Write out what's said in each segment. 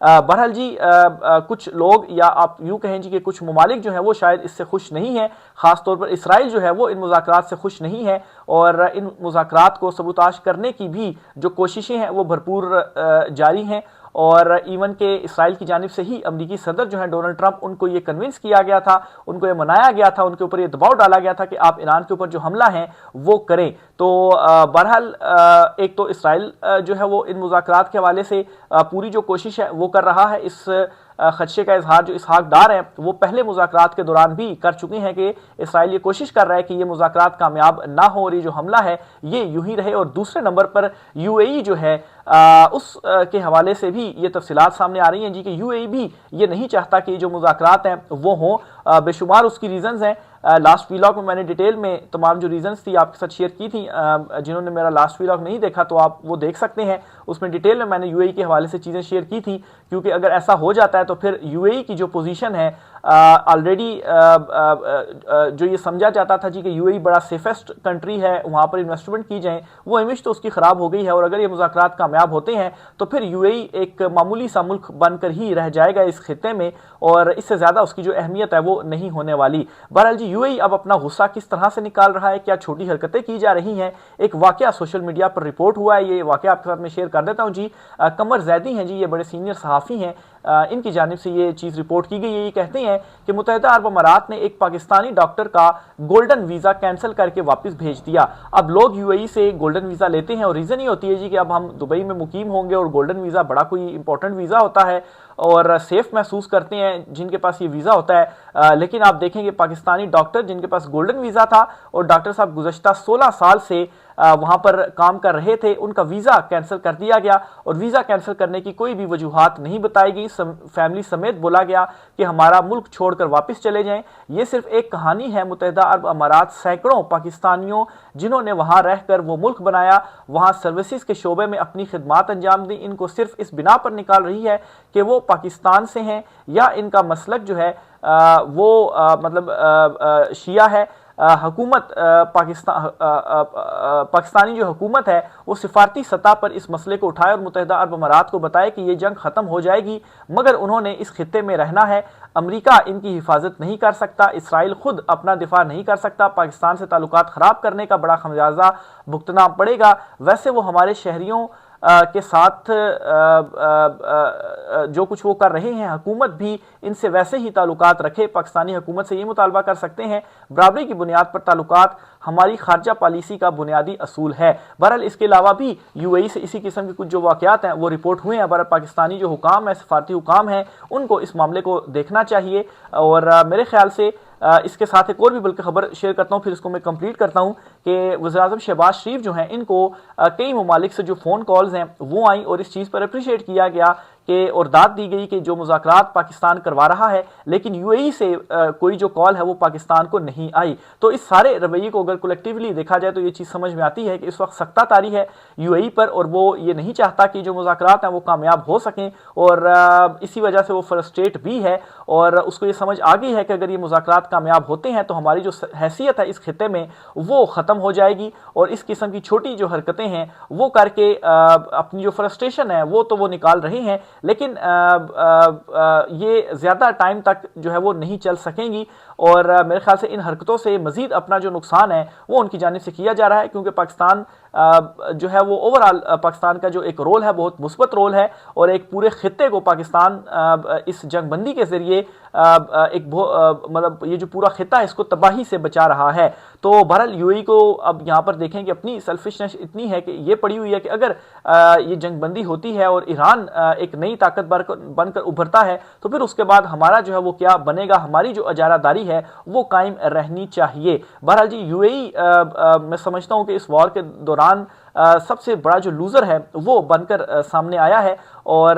بہرحال جی کچھ لوگ یا آپ یوں کہیں جی کہ کچھ ممالک جو ہیں وہ شاید اس سے خوش نہیں ہیں، خاص طور پر اسرائیل جو ہے وہ ان مذاکرات سے خوش نہیں ہے، اور ان مذاکرات کو سبوتاش کرنے کی بھی جو کوششیں ہیں وہ بھرپور جاری ہیں، اور ایون کہ اسرائیل کی جانب سے ہی امریکی صدر جو ہیں ڈونلڈ ٹرمپ، ان کو یہ کنونس کیا گیا تھا، ان کو یہ منایا گیا تھا، ان کے اوپر یہ دباؤ ڈالا گیا تھا کہ آپ ایران کے اوپر جو حملہ ہیں وہ کریں۔ تو بہرحال ایک تو اسرائیل جو ہے وہ ان مذاکرات کے حوالے سے پوری جو کوشش ہے وہ کر رہا ہے، اس خدشے کا اظہار جو اسحاق ڈار ہیں وہ پہلے مذاکرات کے دوران بھی کر چکے ہیں کہ اسرائیل یہ کوشش کر رہا ہے کہ یہ مذاکرات کامیاب نہ ہو اور یہ جو حملہ ہے یہ یوں ہی رہے، اور دوسرے نمبر پر یو اے ای جو ہے اس کے حوالے سے بھی یہ تفصیلات سامنے آ رہی ہیں جی کہ یو اے ای بھی یہ نہیں چاہتا کہ یہ جو مذاکرات ہیں وہ ہوں، بے شمار اس کی ریزنز ہیں۔ لاسٹ ویلاگ میں میں نے ڈیٹیل میں تمام جو ریزنز تھی آپ کے ساتھ شیئر کی تھی، جنہوں نے میرا لاسٹ ویلاگ نہیں دیکھا تو آپ وہ دیکھ سکتے ہیں، اس میں ڈیٹیل میں نے یو اے ای کے حوالے سے چیزیں شیئر کی تھی، کیونکہ اگر ایسا ہو جاتا ہے تو پھر یو اے ای کی جو پوزیشن ہے آلریڈی جو یہ سمجھا جاتا تھا جی کہ یو اے ای بڑا سیفسٹ کنٹری ہے، وہاں پر انویسٹمنٹ کی جائیں، وہ امیج تو اس کی خراب ہو گئی ہے، اور اگر یہ مذاکرات کامیاب ہوتے ہیں تو پھر یو اے ای ایک معمولی سا ملک بن کر ہی رہ جائے گا اس خطے میں، اور اس سے زیادہ اس کی جو اہمیت ہے وہ نہیں ہونے والی۔ بہرحال جی یو اے ای اب اپنا غصہ کس طرح سے نکال رہا ہے، کیا چھوٹی حرکتیں کی جا رہی ہیں، ایک واقعہ سوشل میڈیا پر رپورٹ ہوا ہے، یہ واقعہ آپ کے ساتھ میں شیئر کر دیتا ہوں جی۔ قمر زیدی ہیں جی، یہ بڑے سینئر صحافی ہیں، ان کی جانب سے یہ چیز رپورٹ کی گئی ہے، یہ کہتے ہیں کہ متحدہ عرب امارات نے ایک پاکستانی ڈاکٹر کا گولڈن ویزا کینسل کر کے واپس بھیج دیا۔ اب لوگ یو اے ای سے گولڈن ویزا لیتے ہیں اور ریزن یہ ہوتی ہے جی کہ اب ہم دبئی میں مقیم ہوں گے، اور گولڈن ویزا بڑا کوئی امپورٹنٹ ویزا ہوتا ہے اور سیف محسوس کرتے ہیں جن کے پاس یہ ویزا ہوتا ہے، لیکن آپ دیکھیں کہ پاکستانی ڈاکٹر جن کے پاس گولڈن ویزا تھا اور ڈاکٹر صاحب گزشتہ 16 سال سے وہاں پر کام کر رہے تھے، ان کا ویزا کینسل کر دیا گیا، اور ویزا کینسل کرنے کی کوئی بھی وجوہات نہیں بتائی گئی، فیملی سمیت بولا گیا کہ ہمارا ملک چھوڑ کر واپس چلے جائیں۔ یہ صرف ایک کہانی ہے، متحدہ عرب امارات سینکڑوں پاکستانیوں جنہوں نے وہاں رہ کر وہ ملک بنایا، وہاں سروسز کے شعبے میں اپنی خدمات انجام دی، ان کو صرف اس بنا پر نکال رہی ہے کہ وہ پاکستان سے ہیں یا ان کا مسلک جو ہے وہ مطلب شیعہ ہے۔ حکومت پاکستانی جو حکومت ہے وہ سفارتی سطح پر اس مسئلے کو اٹھائے اور متحدہ عرب امارات کو بتائے کہ یہ جنگ ختم ہو جائے گی، مگر انہوں نے اس خطے میں رہنا ہے، امریکہ ان کی حفاظت نہیں کر سکتا، اسرائیل خود اپنا دفاع نہیں کر سکتا، پاکستان سے تعلقات خراب کرنے کا بڑا خمیازہ بھگتنا پڑے گا۔ ویسے وہ ہمارے شہریوں کے ساتھ جو کچھ وہ کر رہے ہیں، حکومت بھی ان سے ویسے ہی تعلقات رکھے، پاکستانی حکومت سے یہ مطالبہ کر سکتے ہیں، برابری کی بنیاد پر تعلقات ہماری خارجہ پالیسی کا بنیادی اصول ہے۔ بہرحال اس کے علاوہ بھی یو اے ای سے اسی قسم کے کچھ جو واقعات ہیں وہ رپورٹ ہوئے ہیں، بہرحال پاکستانی جو حکام ہیں، سفارتی حکام ہیں، ان کو اس معاملے کو دیکھنا چاہیے، اور میرے خیال سے اس کے ساتھ ایک اور بھی بلکہ خبر شیئر کرتا ہوں، پھر اس کو میں کمپلیٹ کرتا ہوں کہ وزیراعظم شہباز شریف جو ہیں ان کو کئی ممالک سے جو فون کالز ہیں وہ آئیں، اور اس چیز پر اپریشیٹ کیا گیا کہ اور داد دی گئی کہ جو مذاکرات پاکستان کروا رہا ہے، لیکن یو اے ای سے کوئی جو کال ہے وہ پاکستان کو نہیں آئی۔ تو اس سارے رویے کو اگر کولیکٹیولی دیکھا جائے تو یہ چیز سمجھ میں آتی ہے کہ اس وقت سختہ طاری ہے یو اے ای پر، اور وہ یہ نہیں چاہتا کہ جو مذاکرات ہیں وہ کامیاب ہو سکیں، اور اسی وجہ سے وہ فرسٹریٹ بھی ہے، اور اس کو یہ سمجھ آ گئی ہے کہ اگر یہ مذاکرات کامیاب ہوتے ہیں تو ہماری جو حیثیت ہے اس خطے میں وہ ختم ہو جائے گی، اور اس قسم کی چھوٹی جو حرکتیں ہیں وہ کر کے اپنی جو فرسٹریشن ہے وہ تو وہ نکال رہے ہیں، لیکن یہ زیادہ ٹائم تک جو ہے وہ نہیں چل سکیں گی، اور میرے خیال سے ان حرکتوں سے مزید اپنا جو نقصان ہے وہ ان کی جانب سے کیا جا رہا ہے، کیونکہ پاکستان جو ہے وہ اوورآل پاکستان کا جو ایک رول ہے بہت مثبت رول ہے، اور ایک پورے خطے کو پاکستان اس جنگ بندی کے ذریعے ایک مطلب یہ جو پورا خطہ ہے اس کو تباہی سے بچا رہا ہے۔ تو بہرحال یو اے ای کو اب یہاں پر دیکھیں کہ اپنی سیلفشنس اتنی ہے کہ یہ پڑی ہوئی ہے کہ اگر یہ جنگ بندی ہوتی ہے اور ایران ایک نئی طاقت بن کر ابھرتا ہے تو پھر اس کے بعد ہمارا جو ہے وہ کیا بنے گا، ہماری جو اجارہ داری ہے وہ قائم رہنی چاہیے۔ بہرحال جی یو اے ای میں سمجھتا ہوں کہ اس وار کے دوران سب سے بڑا جو لوزر ہے وہ بن کر سامنے آیا ہے، اور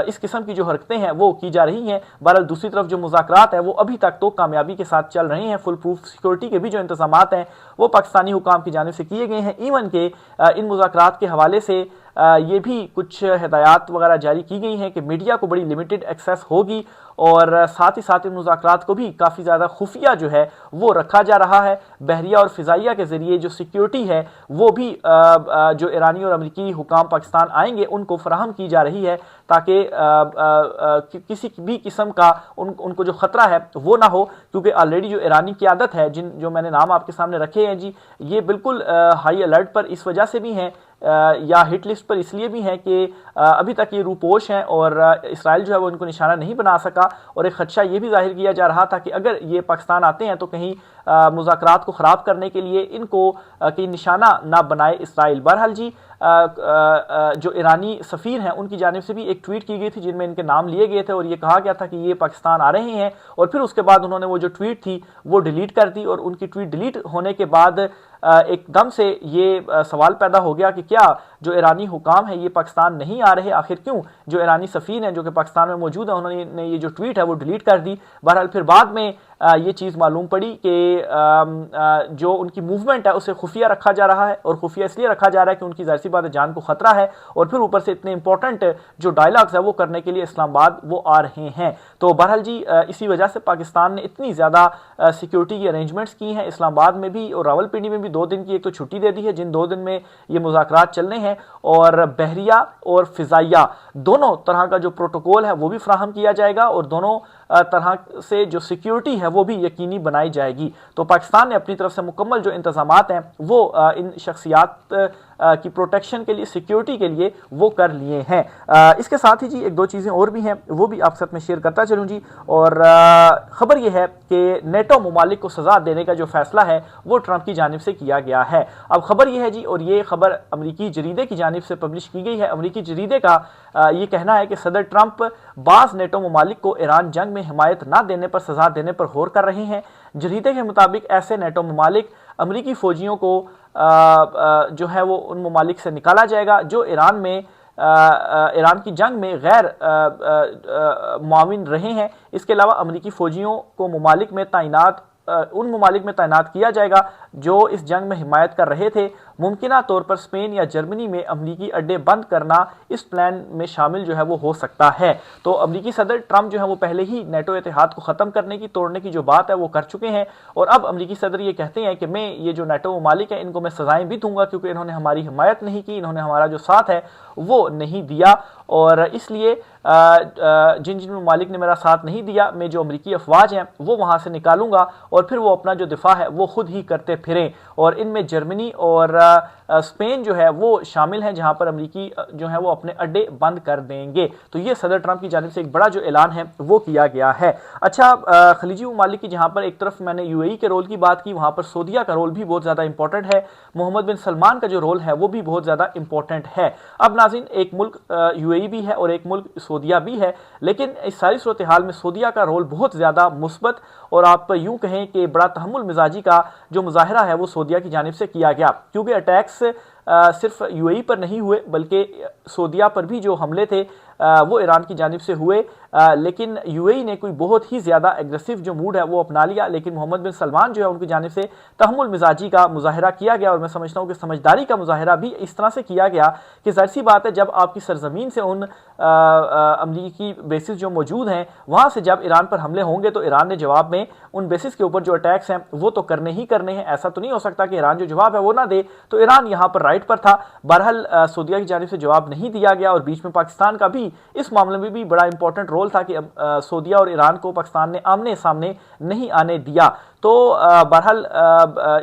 اس قسم کی جو حرکتیں ہیں وہ کی جا رہی ہیں۔ بہرحال دوسری طرف جو مذاکرات ہیں وہ ابھی تک تو کامیابی کے ساتھ چل رہے ہیں، فل پروف سیکورٹی کے بھی جو انتظامات ہیں وہ پاکستانی حکام کی جانب سے کیے گئے ہیں، ایون کہ ان مذاکرات کے حوالے سے یہ بھی کچھ ہدایات وغیرہ جاری کی گئی ہیں کہ میڈیا کو بڑی لمیٹڈ ایکسیس ہوگی، اور ساتھ ہی ساتھ ان مذاکرات کو بھی کافی زیادہ خفیہ جو ہے وہ رکھا جا رہا ہے۔ بحریہ اور فضائیہ کے ذریعے جو سیکیورٹی ہے وہ بھی جو ایرانی اور امریکی حکام پاکستان آئیں گے ان کو فراہم کی جا رہی ہے، تاکہ کسی بھی قسم کا ان کو جو خطرہ ہے وہ نہ ہو، کیونکہ آلریڈی جو ایرانی قیادت ہے، جو میں نے نام آپ کے سامنے رکھے ہیں جی، یہ بالکل ہائی الرٹ پر اس وجہ سے بھی ہیں یا ہٹ لسٹ پر اس لیے بھی ہیں کہ ابھی تک یہ روپوش ہیں، اور اسرائیل جو ہے وہ ان کو نشانہ نہیں بنا سکا، اور ایک خدشہ یہ بھی ظاہر کیا جا رہا تھا کہ اگر یہ پاکستان آتے ہیں تو کہیں مذاکرات کو خراب کرنے کے لیے ان کو کہیں نشانہ نہ بنائے اسرائیل۔ بہرحال جی جو ایرانی سفیر ہیں ان کی جانب سے بھی ایک ٹویٹ کی گئی تھی جن میں ان کے نام لیے گئے تھے، اور یہ کہا گیا تھا کہ یہ پاکستان آ رہے ہیں، اور پھر اس کے بعد انہوں نے وہ جو ٹویٹ تھی وہ ڈیلیٹ کر دی، اور ان کی ٹویٹ ڈیلیٹ ہونے کے بعد ایک دم سے یہ سوال پیدا ہو گیا کہ کیا جو ایرانی حکام ہیں یہ پاکستان نہیں آ رہے، آخر کیوں جو ایرانی سفیر ہیں جو کہ پاکستان میں موجود ہیں انہوں نے یہ جو ٹویٹ ہے وہ ڈیلیٹ کر دی۔ بہرحال پھر بعد میں یہ چیز معلوم پڑی کہ جو ان کی موومنٹ ہے اسے خفیہ رکھا جا رہا ہے، اور خفیہ اس لیے رکھا جا رہا ہے کہ ان کی ظاہر سی بات ہے جان کو خطرہ ہے، اور پھر اوپر سے اتنے امپورٹنٹ جو ڈائلاگز ہے وہ کرنے کے لیے اسلام آباد وہ آ رہے ہیں۔ تو بہرحال جی اسی وجہ سے پاکستان نے اتنی زیادہ سیکیورٹی کی ارینجمنٹس کی ہیں اسلام آباد میں بھی اور راول پنڈی میں بھی 2 دن کی ایک تو چھٹی دے دی ہے جن 2 دن میں یہ مذاکرات چلنے ہیں، اور بحریہ اور فضائیہ دونوں طرح کا جو پروٹوکول ہے وہ بھی فراہم کیا جائے گا، اور دونوں طرح سے جو سیکیورٹی ہے وہ بھی یقینی بنائی جائے گی۔ تو پاکستان نے اپنی طرف سے مکمل جو انتظامات ہیں وہ ان شخصیات کی پروٹیکشن کے لیے، سیکیورٹی کے لیے وہ کر لیے ہیں۔ اس کے ساتھ ہی جی ایک 2 چیزیں اور بھی ہیں وہ بھی آپ ساتھ میں شیئر کرتا چلوں جی، اور خبر یہ ہے کہ نیٹو ممالک کو سزا دینے کا جو فیصلہ ہے وہ ٹرمپ کی جانب سے کیا گیا ہے۔ اب خبر یہ ہے جی، اور یہ خبر امریکی جریدے کی جانب سے پبلش کی گئی ہے، امریکی جریدے کا یہ کہنا ہے کہ صدر ٹرمپ بعض نیٹو ممالک کو ایران جنگ میں حمایت نہ دینے پر سزا دینے پر غور کر رہے ہیں۔ جریدے کے مطابق ایسے نیٹو ممالک امریکی فوجیوں کو جو ہے وہ ان ممالک سے نکالا جائے گا جو ایران کی جنگ میں غیر معاون رہے ہیں۔ اس کے علاوہ امریکی فوجیوں کو ان ممالک میں تعینات کیا جائے گا جو اس جنگ میں حمایت کر رہے تھے۔ ممکنہ طور پر اسپین یا جرمنی میں امریکی اڈے بند کرنا اس پلان میں شامل جو ہے وہ ہو سکتا ہے۔ تو امریکی صدر ٹرمپ جو ہے وہ پہلے ہی نیٹو اتحاد کو ختم کرنے کی، توڑنے کی جو بات ہے وہ کر چکے ہیں، اور اب امریکی صدر یہ کہتے ہیں کہ میں یہ جو نیٹو ممالک ہیں ان کو میں سزائیں بھی دوں گا کیونکہ انہوں نے ہماری حمایت نہیں کی، انہوں نے ہمارا جو ساتھ ہے وہ نہیں دیا، اور اس لیے جن ممالک نے میرا ساتھ نہیں دیا میں جو امریکی افواج ہیں وہ وہاں سے نکالوں گا، اور پھر وہ اپنا جو دفاع ہے وہ خود ہی کرتے پھریں، اور ان میں جرمنی اور اسپین جو ہے وہ شامل ہیں جہاں پر امریکی جو ہے وہ اپنے اڈے بند کر دیں گے۔ تو یہ صدر ٹرمپ کی جانب سے ایک بڑا جو اعلان ہے وہ کیا گیا ہے۔ اچھا، خلیجی ممالک کی جہاں پر ایک طرف میں نے یو اے ای کے رول کی بات کی، وہاں پر سعودیہ کا رول بھی بہت زیادہ امپورٹنٹ ہے، محمد بن سلمان کا جو رول ہے وہ بھی بہت زیادہ امپورٹنٹ ہے۔ اب ناظرین، ایک ملک یو اے ای بھی ہے اور ایک ملک سعودیہ بھی ہے، لیکن اس ساری صورتحال میں سعودیہ کا رول بہت زیادہ مثبت، اور آپ یوں کہیں کہ بڑا تحمل مزاجی کا جو مظاہرہ ہے وہ سعودیہ کی جانب سے کیا گیا، کیونکہ اٹیکس صرف یو اے ای پر نہیں ہوئے بلکہ سعودیہ پر بھی جو حملے تھے وہ ایران کی جانب سے ہوئے، لیکن یو اے ای نے کوئی بہت ہی زیادہ ایگریسو جو موڈ ہے وہ اپنا لیا، لیکن محمد بن سلمان جو ہے ان کی جانب سے تحمل مزاجی کا مظاہرہ کیا گیا، اور میں سمجھتا ہوں کہ سمجھداری کا مظاہرہ بھی اس طرح سے کیا گیا کہ ظاہر سی بات ہے جب آپ کی سرزمین سے ان امریکی بیسز جو موجود ہیں وہاں سے جب ایران پر حملے ہوں گے تو ایران نے جواب میں ان بیسز کے اوپر جو اٹیکس ہیں وہ تو کرنے ہی کرنے ہیں، ایسا تو نہیں ہو سکتا کہ ایران جو جواب ہے وہ نہ دے، تو ایران یہاں پر رائٹ پر تھا۔ بہرحال سعودیہ کی جانب سے جواب نہیں دیا گیا، اور بیچ میں پاکستان کا بھی اس معاملے میں بھی بڑا امپورٹنٹ رول تھا کہ سعودیہ اور ایران کو پاکستان نے آمنے سامنے نہیں آنے دیا۔ تو بہرحال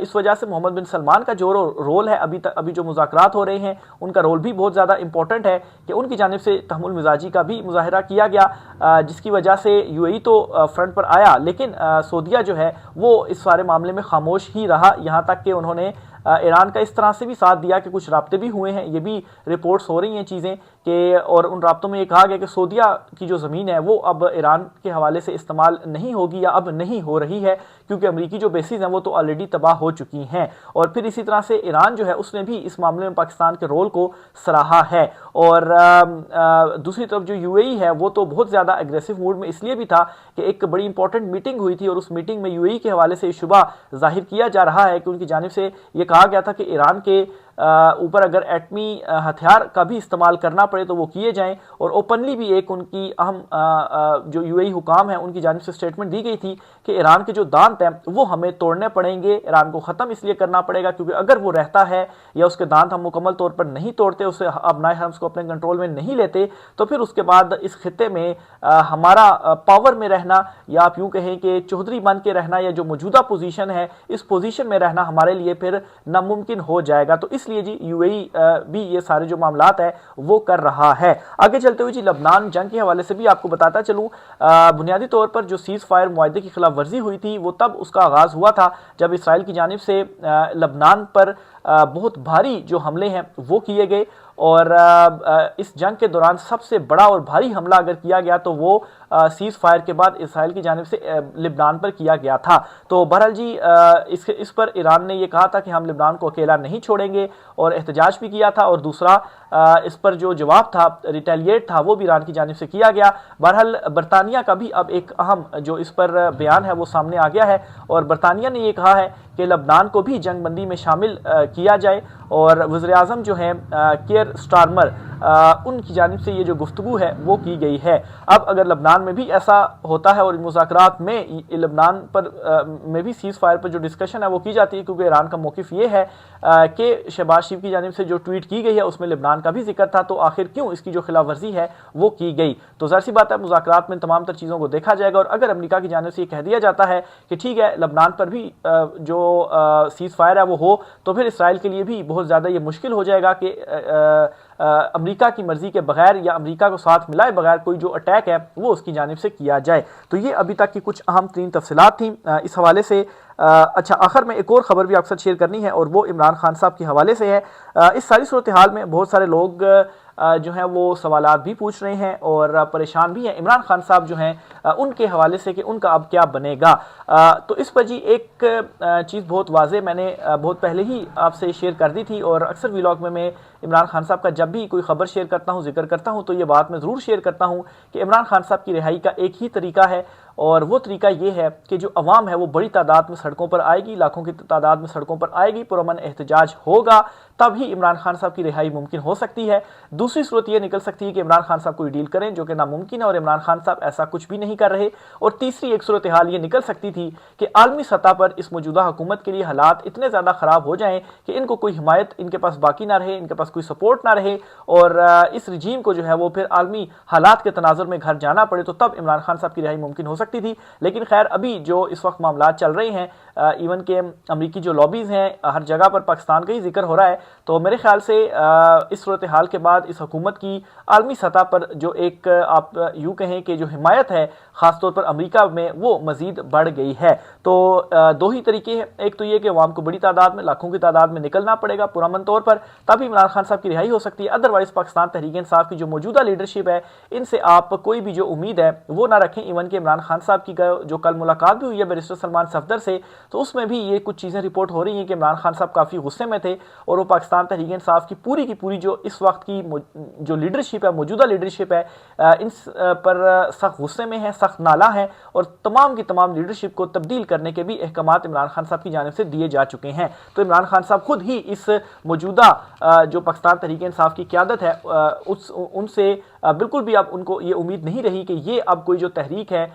اس وجہ سے محمد بن سلمان کا جو رول ہے ابھی جو مذاکرات ہو رہے ہیں ان کا رول بھی بہت زیادہ امپورٹنٹ ہے کہ ان کی جانب سے تحمل مزاجی کا بھی مظاہرہ کیا گیا، جس کی وجہ سے یو اے ای تو فرنٹ پر آیا، لیکن سعودیہ جو ہے وہ اس سارے معاملے میں خاموش ہی رہا، یہاں تک کہ انہوں نے ایران کا اس طرح سے بھی ساتھ دیا کہ کچھ رابطے بھی ہوئے ہیں، یہ بھی رپورٹس ہو رہی ہیں چیزیں کہ، اور ان رابطوں میں یہ کہا گیا کہ سعودیہ کی جو زمین ہے وہ اب ایران کے حوالے سے استعمال نہیں ہوگی یا اب نہیں ہو رہی ہے، کیونکہ امریکی جو بیسز ہیں وہ تو آلریڈی تباہ ہو چکی ہیں۔ اور پھر اسی طرح سے ایران جو ہے اس نے بھی اس معاملے میں پاکستان کے رول کو سراہا ہے، اور دوسری طرف جو یو اے ای ہے وہ تو بہت زیادہ ایگریسو موڈ میں اس لیے بھی تھا کہ ایک بڑی امپورٹنٹ میٹنگ ہوئی تھی، اور اس میٹنگ میں یو اے ای کے حوالے سے شبہ ظاہر کیا جا رہا ہے کہ ان کی جانب سے یہ کہا گیا تھا کہ ایران کے اوپر اگر ایٹمی ہتھیار کا بھی استعمال کرنا پڑے تو وہ کیے جائیں، اور اوپنلی بھی ایک ان کی اہم جو یو اے ای حکام ہیں ان کی جانب سے اسٹیٹمنٹ دی گئی تھی کہ ایران کے جو دانت ہیں وہ ہمیں توڑنے پڑیں گے، ایران کو ختم اس لیے کرنا پڑے گا کیونکہ اگر وہ رہتا ہے یا اس کے دانت ہم مکمل طور پر نہیں توڑتے، اسے ابنائے حرمز کو اپنے کنٹرول میں نہیں لیتے، تو پھر اس کے بعد اس خطے میں ہمارا پاور میں رہنا، یا آپ یوں کہیں کہ چودھری بن کے رہنا، یا جو موجودہ پوزیشن ہے اس پوزیشن میں رہنا ہمارے لیے پھر ناممکن ہو جائے گا۔ تو اس لیے جی یو اے ای بھی یہ سارے جو معاملات ہیں وہ کر رہا ہے۔ آگے چلتے ہوئے جی لبنان جنگ کے حوالے سے بھی آپ کو بتاتا چلوں، بنیادی طور پر جو سیز فائر معاہدے کی خلاف ورزی ہوئی تھی وہ تب اس کا آغاز ہوا تھا جب اسرائیل کی جانب سے لبنان پر بہت بھاری جو حملے ہیں وہ کیے گئے، اور اس جنگ کے دوران سب سے بڑا اور بھاری حملہ اگر کیا گیا تو وہ سیز فائر کے بعد اسرائیل کی جانب سے لبنان پر کیا گیا تھا۔ تو بہرحال جی اس پر ایران نے یہ کہا تھا کہ ہم لبنان کو اکیلا نہیں چھوڑیں گے، اور احتجاج بھی کیا تھا، اور دوسرا اس پر جو جواب تھا ریٹیلیٹ تھا وہ بھی ایران کی جانب سے کیا گیا۔ بہرحال برطانیہ کا بھی اب ایک اہم جو اس پر بیان ہے وہ سامنے آ گیا ہے، اور برطانیہ نے یہ کہا ہے کہ لبنان کو بھی جنگ بندی میں شامل کیا جائے، اور وزیر اعظم جو ہیں کیئر سٹارمر ان کی جانب سے یہ جو گفتگو ہے وہ کی گئی ہے۔ اب اگر لبنان میں بھی ایسا ہوتا ہے اور ان مذاکرات میں لبنان پر میں بھی سیز فائر پر جو ڈسکشن ہے وہ کی جاتی ہے، کیونکہ ایران کا موقف یہ ہے کہ شہباز شریف کی جانب سے جو ٹویٹ کی گئی ہے اس میں لبنان کا بھی ذکر تھا، تو آخر کیوں اس کی جو خلاف ورزی ہے وہ کی گئی؟ تو ظاہر سی بات ہے مذاکرات میں تمام تر چیزوں کو دیکھا جائے گا، اور اگر امریکہ کی جانب سے یہ کہہ دیا جاتا ہے کہ ٹھیک ہے لبنان پر بھی جو سیز فائر ہے وہ ہو، تو پھر اسرائیل کے لیے بھی بہت زیادہ یہ مشکل ہو جائے گا کہ امریکہ کی مرضی کے بغیر یا امریکہ کو ساتھ ملائے بغیر کوئی جو اٹیک ہے وہ اس کی جانب سے کیا جائے۔ تو یہ ابھی تک کی کچھ اہم ترین تفصیلات تھیں اس حوالے سے۔ اچھا، آخر میں ایک اور خبر بھی آپ سے شیئر کرنی ہے، اور وہ عمران خان صاحب کے حوالے سے ہے۔ اس ساری صورتحال میں بہت سارے لوگ جو ہیں وہ سوالات بھی پوچھ رہے ہیں اور پریشان بھی ہیں عمران خان صاحب جو ہیں ان کے حوالے سے کہ ان کا اب کیا بنے گا۔ تو اس پر جی ایک چیز بہت واضح میں نے بہت پہلے ہی آپ سے شیئر کر دی تھی، اور اکثر ویلاگ میں عمران خان صاحب کا جب بھی کوئی خبر شیئر کرتا ہوں، ذکر کرتا ہوں، تو یہ بات میں ضرور شیئر کرتا ہوں کہ عمران خان صاحب کی رہائی کا ایک ہی طریقہ ہے، اور وہ طریقہ یہ ہے کہ جو عوام ہے وہ بڑی تعداد میں سڑکوں پر آئے گی، لاکھوں کی تعداد میں سڑکوں پر آئے گی، پرامن احتجاج ہوگا، تب ہی عمران خان صاحب کی رہائی ممکن ہو سکتی ہے۔ دوسری صورت یہ نکل سکتی ہے کہ عمران خان صاحب کوئی ڈیل کریں، جو کہ ناممکن ہے، اور عمران خان صاحب ایسا کچھ بھی نہیں کر رہے۔ اور تیسری ایک صورتحال یہ نکل سکتی تھی کہ عالمی سطح پر اس موجودہ حکومت کے لیے حالات اتنے زیادہ خراب ہو جائیں کہ ان کو کوئی حمایت ان کے پاس باقی نہ رہے، ان کے پاس کوئی سپورٹ نہ رہے، اور اس رجیم کو جو ہے وہ پھر عالمی حالات کے تناظر میں گھر جانا پڑے، تو تب عمران خان صاحب کی رہائی ممکن ہو سکتی تھی۔ لیکن خیر ابھی جو اس وقت معاملات چل رہے ہیں، ایون کہ امریکی جو لابیز ہیں ہر جگہ پر پاکستان کا ہی ذکر ہو رہا ہے، تو میرے خیال سے اس صورتحال کے بعد اس حکومت کی عالمی سطح پر جو ایک آپ یوں کہیں کہ جو حمایت ہے خاص طور پر امریکہ میں وہ مزید بڑھ گئی ہے۔ تو دو ہی طریقے ہیں، ایک تو یہ کہ عوام کو بڑی تعداد میں، لاکھوں کی تعداد میں نکلنا پڑے گا پرامن طور پر، تبھی عمران خان صاحب کی رہائی ہو سکتی ہے۔ ادروائز پاکستان تحریک انصاف کی جو موجودہ لیڈرشپ ہے ان سے آپ کوئی بھی جو امید ہے وہ نہ رکھیں۔ ایون کہ عمران خان صاحب کی جو کل ملاقات بھی ہوئی ہے بیرسٹر سلمان صفدر سے، تو اس میں بھی یہ کچھ چیزیں رپورٹ ہو رہی ہیں کہ عمران خان صاحب کافی غصے میں تھے، اور وہ پاکستان تحریک انصاف کی پوری جو اس وقت کی جو لیڈرشپ ہے، موجودہ لیڈرشپ ہے، ان پر سخت غصے میں ہے، سخت نالاں ہیں، اور تمام کی تمام لیڈرشپ کو تبدیل کرنے کے بھی احکامات عمران خان صاحب کی جانب سے دیے جا چکے ہیں۔ تو عمران خان صاحب خود ہی اس موجودہ جو پاکستان تحریک انصاف کی قیادت ہے ان سے بالکل بھی اب ان کو یہ امید نہیں رہی کہ یہ اب کوئی جو تحریک ہے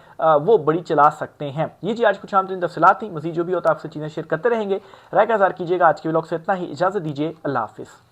وہ بڑی چلا سکتے ہیں۔ یہ جی آج کچھ عام ترین تفصیلات تھیں، مزید جو بھی ہوتا ہے آپ سے چیزیں شیئر کرتے رہیں گے۔ رائے کا اظہار کیجیے گا۔ آج کے ولاگ سے اتنا ہی، اجازت دیجیے، اللہ حافظ۔